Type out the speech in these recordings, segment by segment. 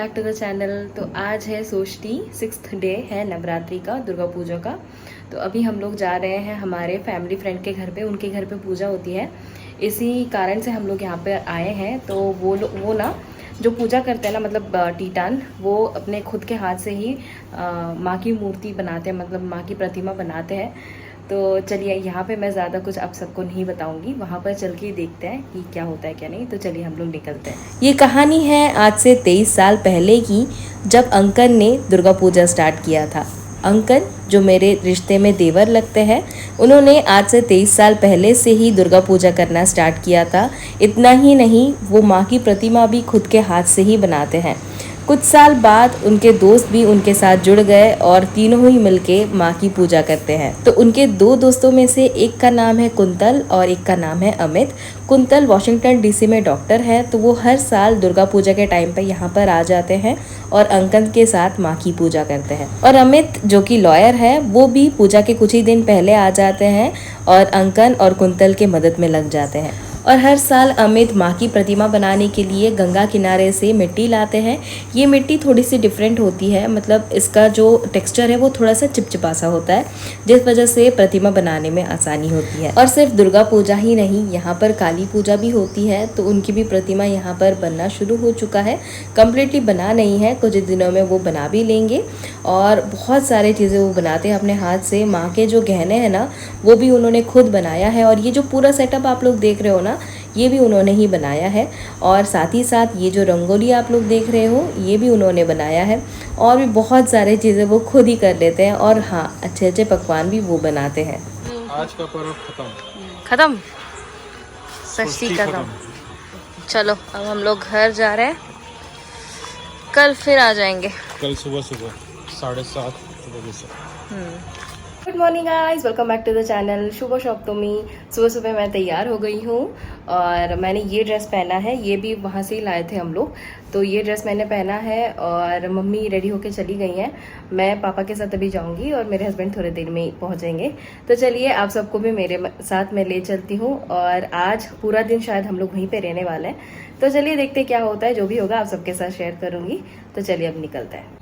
Back to the channel. तो आज है षष्ठी, 6th डे है नवरात्रि का, दुर्गा पूजा का। तो अभी हम लोग जा रहे हैं हमारे फैमिली फ्रेंड के घर पे, उनके घर पे पूजा होती है। इसी कारण से हम लोग यहाँ पे आए हैं। तो वो ना जो पूजा करते हैं ना, मतलब टीटान, वो अपने खुद के हाथ से ही माँ की मूर्ति बनाते हैं, मतलब माँ की प्रतिमा बनाते हैं। तो चलिए, यहाँ पे मैं ज़्यादा कुछ आप सबको नहीं बताऊंगी, वहाँ पर चल के देखते हैं कि क्या होता है क्या नहीं। तो चलिए हम लोग निकलते हैं। ये कहानी है आज से 23 साल पहले की, जब अंकन ने दुर्गा पूजा स्टार्ट किया था। अंकन जो मेरे रिश्ते में देवर लगते हैं, उन्होंने आज से 23 साल पहले से ही दुर्गा पूजा करना स्टार्ट किया था। इतना ही नहीं, वो माँ की प्रतिमा भी खुद के हाथ से ही बनाते हैं। कुछ साल बाद उनके दोस्त भी उनके साथ जुड़ गए और तीनों ही मिलके माँ की पूजा करते हैं। तो उनके दो दोस्तों में से एक का नाम है कुंतल और एक का नाम है अमित। कुंतल वॉशिंगटन डीसी में डॉक्टर है, तो वो हर साल दुर्गा पूजा के टाइम पे यहाँ पर आ जाते हैं और अंकन के साथ माँ की पूजा करते हैं। और अमित जो कि लॉयर है, वो भी पूजा के कुछ ही दिन पहले आ जाते हैं और अंकन और कुंतल के मदद में लग जाते हैं। और हर साल अमित माँ की प्रतिमा बनाने के लिए गंगा किनारे से मिट्टी लाते हैं। ये मिट्टी थोड़ी सी डिफरेंट होती है, मतलब इसका जो टेक्सचर है वो थोड़ा सा चिपचिपा सा होता है, जिस वजह से प्रतिमा बनाने में आसानी होती है। और सिर्फ दुर्गा पूजा ही नहीं, यहाँ पर काली पूजा भी होती है, तो उनकी भी प्रतिमा यहाँ पर बनना शुरू हो चुका है। कम्प्लीटली बना नहीं है, कुछ दिनों में वो बना भी लेंगे। और बहुत सारी चीज़ें वो बनाते हैं अपने हाथ से। माँ के जो गहने हैं ना, वो भी उन्होंने खुद बनाया है। और ये जो पूरा सेटअप आप लोग देख रहे हो ना, ये भी उन्होंने ही बनाया है। और साथ ही साथ ये जो रंगोली आप लोग देख रहे हो, ये भी उन्होंने बनाया है। और भी बहुत सारे चीज़ें वो खुद ही कर लेते हैं। और हाँ, अच्छे अच्छे पकवान भी वो बनाते हैं। आज का पर्व खत्म, षष्ठी खत्म। चलो अब हम लोग घर जा रहे हैं, कल फिर आ जाएंगे। कल सुबह 7:30 बजे से। Good morning guys, welcome back to the channel शुभ सप्तमी। सुबह सुबह मैं तैयार हो गई हूँ और मैंने ये ड्रेस पहना है, ये भी वहाँ से ही लाए थे हम लोग। तो ये ड्रेस मैंने पहना है और मम्मी रेडी होके चली गई हैं। मैं पापा के साथ अभी जाऊँगी और मेरे हस्बैंड थोड़ी देर में पहुँचेंगे। तो चलिए, आप सबको भी मेरे साथ में ले चलती हूँ। और आज पूरा दिन शायद हम लोग वहीं पर रहने वाले हैं। तो चलिए देखते क्या होता है, जो भी होगा आप सबके साथ शेयर करूँगी। तो चलिए अब निकलते हैं।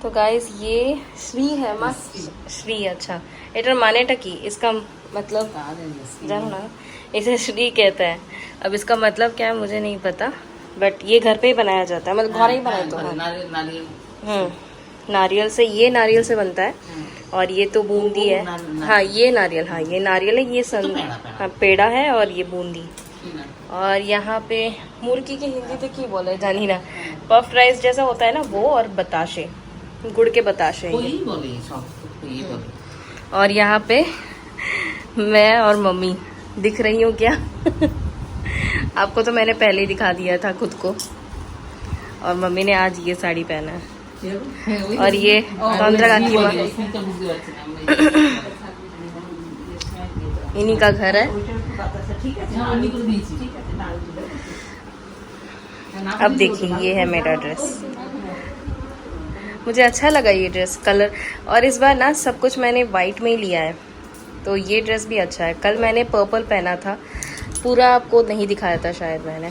तो गाइस, ये श्री है मस्त श्री। अच्छा, एटर मानेटा की इसका मतलब जानो ना, इसे श्री कहते हैं। अब इसका मतलब क्या है मुझे नहीं पता, बट ये घर पे ही बनाया जाता है, मतलब घर ही बनाए तो है। नारियल से, ये नारियल से बनता है। और ये तो बूंदी है। हाँ ये नारियल, हाँ ये नारियल है, ये हाँ पेड़ा है और ये बूंदी। और यहाँ पे मुर्गी की हिंदी तो की बोले जानी ना, पफ्ड राइस जैसा होता है ना वो, और बताशे, गुड़ के बताशे। और यहाँ पे मैं और मम्मी दिख रही हूँ क्या? आपको तो मैंने पहले ही दिखा दिया था खुद को। और मम्मी ने आज ये साड़ी पहना है। और ये इन्हीं का घर है। अब देखिए, ये है मेरा ड्रेस। मुझे अच्छा लगा ये ड्रेस कलर। और इस बार ना सब कुछ मैंने वाइट में ही लिया है, तो ये ड्रेस भी अच्छा है। कल मैंने पर्पल पहना था, पूरा आपको नहीं दिखाया था शायद मैंने।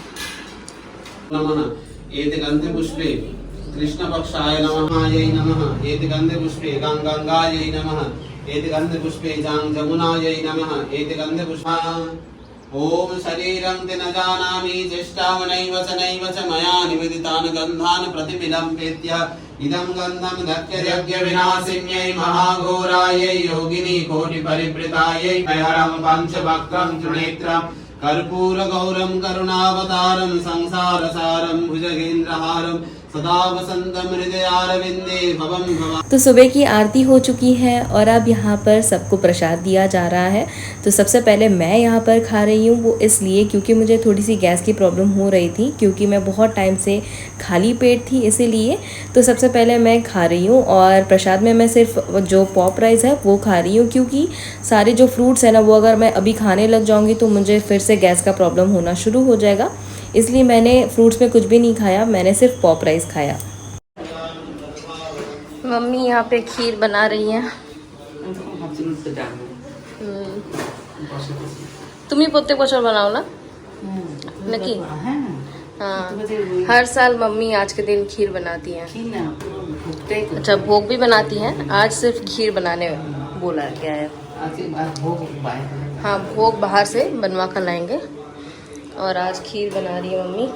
कृष्ण पक्षाय नमः, यै नमः। एति गंधे पुष्पे गंगायै नमः। एति गंधे पुष्पे जमुनायै नमः। एति गंधे पुष्पा ओम शरीरं ते न जानामि चेष्टावनैव च मया निवेदितान् गन्धान् प्रतिबिलम्पेत्य इदं गन्धं दत्यज्ञ विनाशिन्यै महाघोरायै योगिनी कोटि परिवृतायै हरं पंचवक्त्रं त्रिनेत्रं कर्पूर गौरम करुणावतारम संसार सारम भुजगेन्द्रहारम सदा वसन्तं हृदयारविन्दे भवं भवा। तो सुबह की आरती हो चुकी है और अब यहाँ पर सबको प्रसाद दिया जा रहा है। तो सबसे पहले मैं यहाँ पर खा रही हूँ, वो इसलिए क्योंकि मुझे थोड़ी सी गैस की प्रॉब्लम हो रही थी, क्योंकि मैं बहुत टाइम से खाली पेट थी इसीलिए। तो सबसे पहले मैं खा रही हूँ और प्रसाद में मैं सिर्फ जो पॉप राइस है वो खा रही हूँ, क्योंकि सारे जो फ्रूट्स हैं ना वो अगर मैं अभी खाने लग जाऊँगी तो मुझे फिर से गैस का प्रॉब्लम होना शुरू हो जाएगा। इसलिए मैंने फ्रूट्स में कुछ भी नहीं खाया, मैंने सिर्फ पॉप राइस खाया। मम्मी यहाँ पे खीर बना रही हैं। तुम्ही प्रत्येक वर्षाला बनाओ ना नक्की? हाँ, हर साल मम्मी आज के दिन खीर बनाती हैं। अच्छा, भोग भी बनाती हैं, आज सिर्फ खीर बनाने बोला गया है। हाँ, भोग बाहर से बनवा कर लाएंगे और आज खीर बना रही है मम्मी।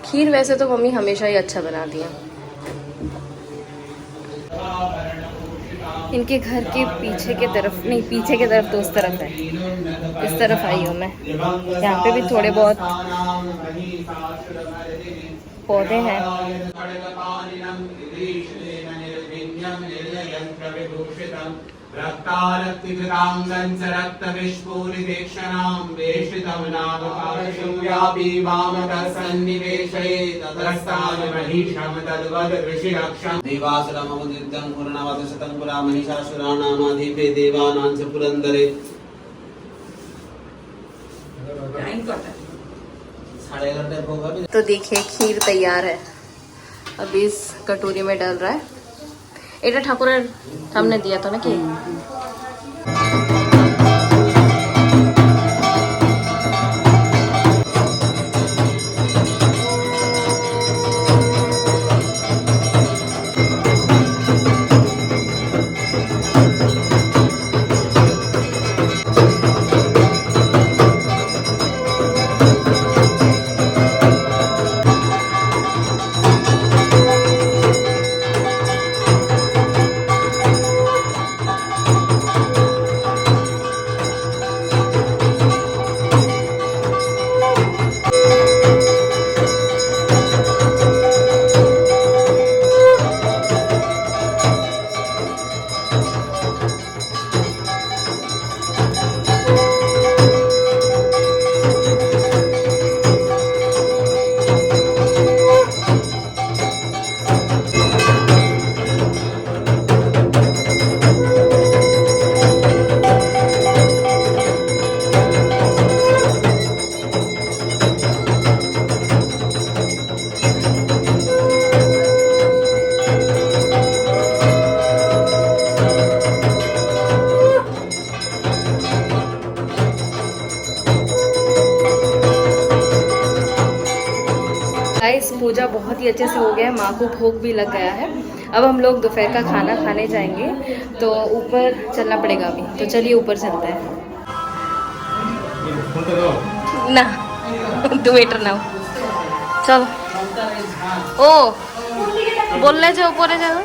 खीर वैसे तो मम्मी हमेशा ही अच्छा बनाती हैं। इनके घर के पीछे के तरफ नहीं, पीछे के तरफ तो उस तरफ है, इस तरफ आई हूँ मैं। यहाँ पे भी थोड़े बहुत पौधे हैं। देवासुरममुदितं पूर्णवतशतं पुरा महिषासुराणामाधिपे देवानां च पुरन्दरे। तो देखिए खीर तैयार है, अभी इस कटोरी में डल रहा है। एटा ठाकुर हमने दिया था ना कि पूजा बहुत ही अच्छे से हो गया है, माँ को भोग भी लग गया है। अब हम लोग दोपहर का खाना खाने जाएंगे, तो ऊपर चलना पड़ेगा अभी। तो चलिए ऊपर चलते हैं ना। 2 मीटर ना चलो। ओ बोलने जो ऊपर जाओ।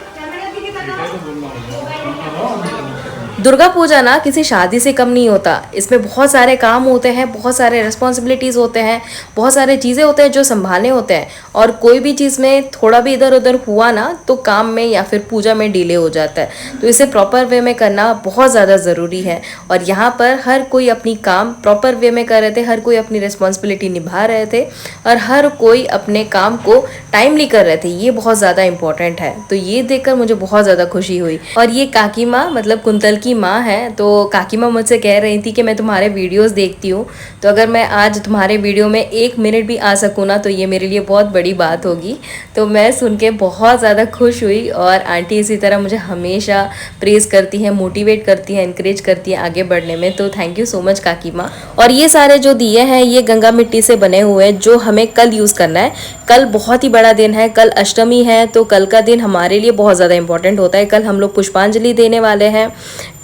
दुर्गा पूजा ना किसी शादी से कम नहीं होता। इसमें बहुत सारे काम होते हैं, बहुत सारे रिस्पॉन्सिबिलिटीज़ होते हैं, बहुत सारे चीज़ें होते हैं जो संभालने होते हैं। और कोई भी चीज़ में थोड़ा भी इधर उधर हुआ ना तो काम में या फिर पूजा में डिले हो जाता है। तो इसे प्रॉपर वे में करना बहुत ज़्यादा ज़रूरी है। और यहाँ पर हर कोई अपनी काम प्रॉपर वे में कर रहे थे, हर कोई अपनी रिस्पॉन्सिबिलिटी निभा रहे थे और हर कोई अपने काम को टाइमली कर रहे थे। ये बहुत ज़्यादा इंपॉर्टेंट है। तो ये देखकर मुझे बहुत ज़्यादा खुशी हुई। और ये काकी माँ मतलब कुंतल की माँ है, तो काकी माँ मुझसे कह रही थी कि मैं तुम्हारे वीडियोस देखती हूँ, तो अगर मैं आज तुम्हारे वीडियो में 1 मिनट भी आ सकूँ ना तो ये मेरे लिए बहुत बड़ी बात होगी। तो मैं सुन के बहुत ज़्यादा खुश हुई। और आंटी इसी तरह मुझे हमेशा प्रेज़ करती हैं, मोटिवेट करती हैं, इनकरेज करती हैं आगे बढ़ने में। तो थैंक यू सो मच काकी माँ। और ये सारे जो दिए हैं ये गंगा मिट्टी से बने हुए हैं, जो हमें कल यूज़ करना है। कल बहुत ही बड़ा दिन है, कल अष्टमी है, तो कल का दिन हमारे लिए बहुत ज़्यादा इंपॉर्टेंट होता है। कल हम लोग पुष्पांजलि देने वाले हैं।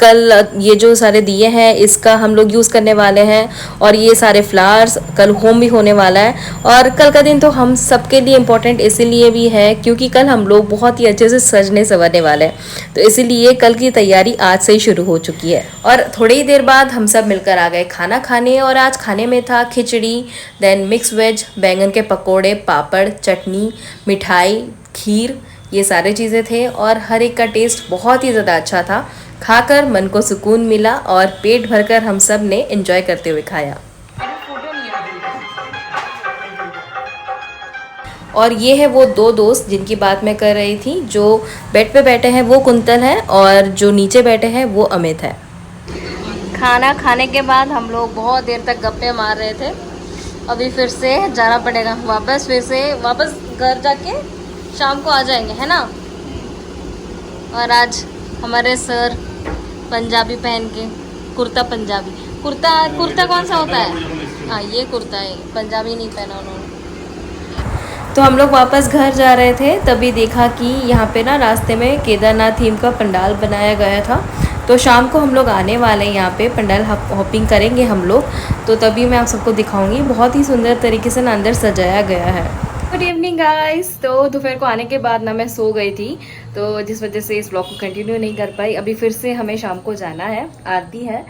कल ये जो सारे दिए हैं इसका हम लोग यूज़ करने वाले हैं, और ये सारे फ्लावर्स कल होम भी होने वाला है। और कल का दिन तो हम सबके लिए इम्पोर्टेंट इसीलिए भी है क्योंकि कल हम लोग बहुत ही अच्छे से सजने संवरने वाले हैं, तो इसीलिए कल की तैयारी आज से ही शुरू हो चुकी है। और थोड़ी ही देर बाद हम सब मिलकर आ गए खाना खाने, और आज खाने में था खिचड़ी, देन मिक्स वेज, बैंगन के पकोड़े, पापड़, चटनी, मिठाई, खीर, ये सारे चीज़ें थे। और हर एक का टेस्ट बहुत ही ज़्यादा अच्छा था। खाकर मन को सुकून मिला और पेट भरकर हम सब ने एंजॉय करते हुए खाया। और ये है वो दो दोस्त जिनकी बात मैं कर रही थी, जो बेड पे बैठे हैं वो कुंतल है, और जो नीचे बैठे हैं वो अमित है। खाना खाने के बाद हम लोग बहुत देर तक गप्पे मार रहे थे। अभी फिर से जाना पड़ेगा वापस, फिर से वापस घर जाके शाम को आ जाएंगे, है ना। और आज हमारे सर पंजाबी पहन के, कुर्ता पंजाबी, कुर्ता कौन सा होता है, हाँ ये कुर्ता है, पंजाबी नहीं पहना उन्होंने। तो हम लोग वापस घर जा रहे थे, तभी देखा कि यहाँ पे ना रास्ते में केदारनाथ थीम का पंडाल बनाया गया था। तो शाम को हम लोग आने वाले हैं यहाँ पे, पंडाल हॉपिंग करेंगे हम लोग, तो तभी मैं आप सबको दिखाऊंगी। बहुत ही सुंदर तरीके से ना अंदर सजाया गया है। Good evening guys. तो दोपहर को आने के बाद ना मैं सो गई थी, तो जिस वजह से इस ब्लॉग को कंटिन्यू नहीं कर पाई। अभी फिर से हमें शाम को जाना है, आरती है,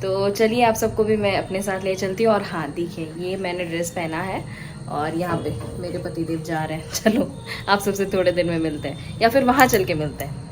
तो चलिए आप सबको भी मैं अपने साथ ले चलती हूँ। और हाँ देखिए, ये मैंने ड्रेस पहना है और यहाँ पे मेरे पतिदेव जा रहे हैं। चलो आप सबसे थोड़े दिन में मिलते हैं, या फिर वहाँ चल के मिलते हैं।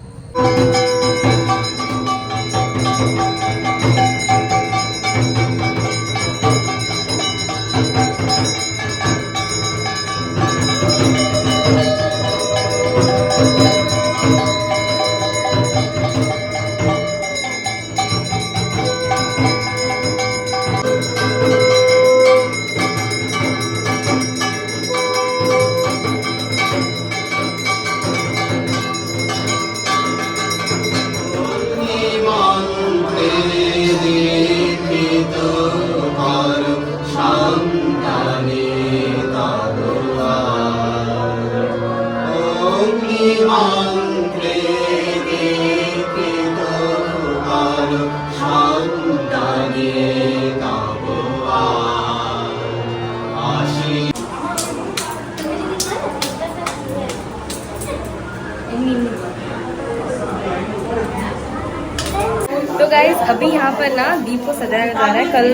तो गाइज अभी यहाँ पर ना दीप को सजाया जा रहा है। कल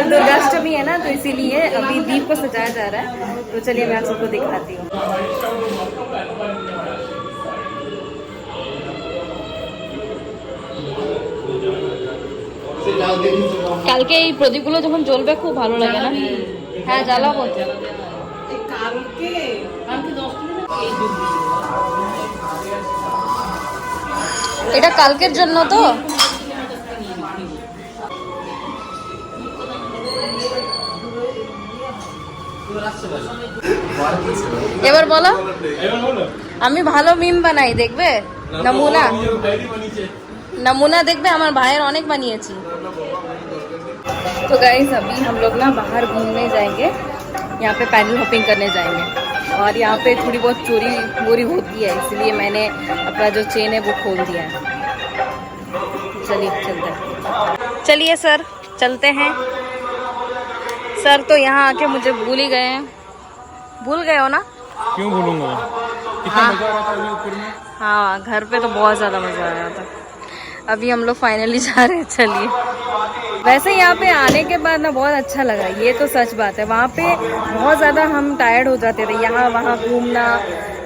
दुर्गाष्टमी है ना, तो इसीलिए अभी दीप को सजाया जा रहा है। तो चलिए मैं आप सबको दिखाती हूँ। কালকে এই প্রদীপগুলো যখন জ্বলবে খুব ভালো লাগে না? হ্যাঁ জ্বালাবো। এটা কালকের জন্য তো। এবার বলো, আমি ভালো মিম বানাই, দেখবে নমুনা, नमूना देखबे, हमारे भाई अनेक बनिएছি। तो गाइस अभी हम लोग ना बाहर घूमने जाएंगे, यहाँ पे पैडल हॉपिंग करने जाएंगे। और यहाँ पे थोड़ी बहुत चोरी वोरी होती है, इसलिए मैंने अपना जो चेन है वो खोल दिया है। चलिए चलते हैं। चलिए सर चलते हैं। सर तो यहाँ आके मुझे भूल ही गए हैं। भूल गए हो ना? क्यों भूलूंगा, कितना मजा आ रहा था अभी ऊपर में। हाँ घर पे तो बहुत ज़्यादा मज़ा आया था। अभी हम लोग फाइनली जा रहे हैं। चलिए, वैसे यहाँ पे आने के बाद ना बहुत अच्छा लगा, ये तो सच बात है। वहाँ पे बहुत ज़्यादा हम टायर्ड हो जाते थे, यहाँ वहाँ घूमना,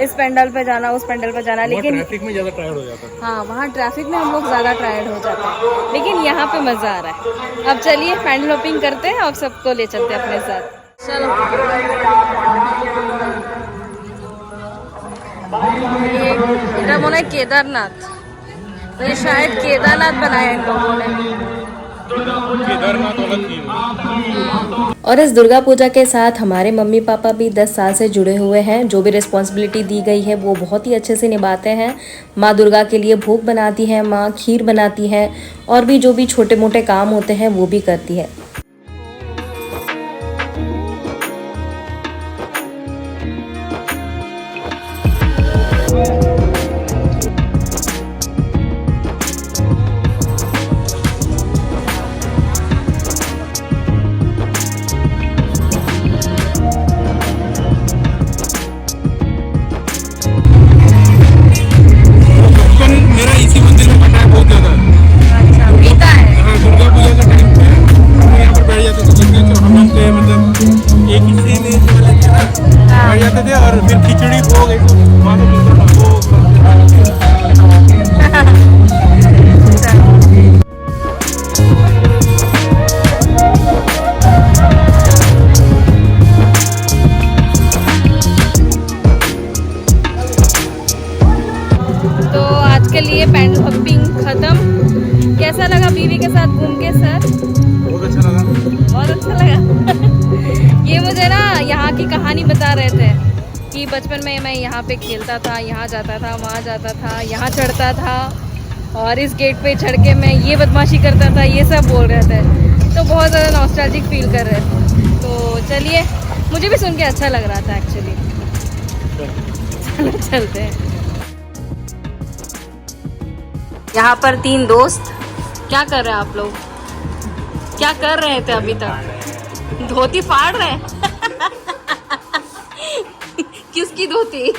इस पेंडल पे जाना, उस पेंडल पे जाना, लेकिन ट्रैफिक में ज़्यादा टायर्ड हो जाता है। हाँ वहाँ ट्रैफिक में हम लोग ज़्यादा टायर्ड हो जाते हैं, लेकिन यहाँ पे मज़ा आ रहा है। अब चलिए पैडल हॉपिंग करते हैं और सबको ले चलते हैं अपने साथ। चलो, ये मन है केदारनाथ, ये शायद केदारनाथ बनाया इन लोगों ने। केदारनाथ वाला थीम। और इस दुर्गा पूजा के साथ हमारे मम्मी पापा भी 10 साल से जुड़े हुए हैं। जो भी रिस्पॉन्सिबिलिटी दी गई है वो बहुत ही अच्छे से निभाते हैं। माँ दुर्गा के लिए भोग बनाती है, माँ खीर बनाती है, और भी जो भी छोटे मोटे काम होते हैं वो भी करती है। एक ही सेम एज वाले थे ना, बैठ जाते थे और फिर खिचड़ी भोग एक वहाँ पे मिलता था तो आज के लिए पैंडल हॉपिंग खत्म। कैसा लगा बीवी के साथ घूम के सर? बहुत अच्छा लगा। बहुत अच्छा लगा। ये मुझे ना यहाँ की कहानी बता रहे थे कि बचपन में मैं यहाँ पे खेलता था, यहाँ जाता था, वहाँ जाता था, यहाँ चढ़ता था और इस गेट पे चढ़ के मैं ये बदमाशी करता था, ये सब बोल रहे थे। तो बहुत ज़्यादा नॉस्टैल्जिक फील कर रहे थे। तो चलिए, मुझे भी सुन के अच्छा लग रहा था एक्चुअली। चलो चलते हैं। यहाँ पर 3 दोस्त, क्या कर रहे हैं आप लोग? क्या कर रहे थे अभी तक? धोती फाड़ रहे हैं। किसकी धोती?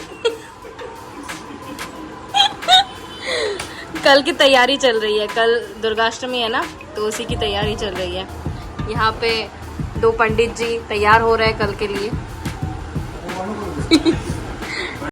कल की तैयारी चल रही है, कल दुर्गाष्टमी है ना, तो उसी की तैयारी चल रही है। यहाँ पे 2 पंडित जी तैयार हो रहे हैं कल के लिए।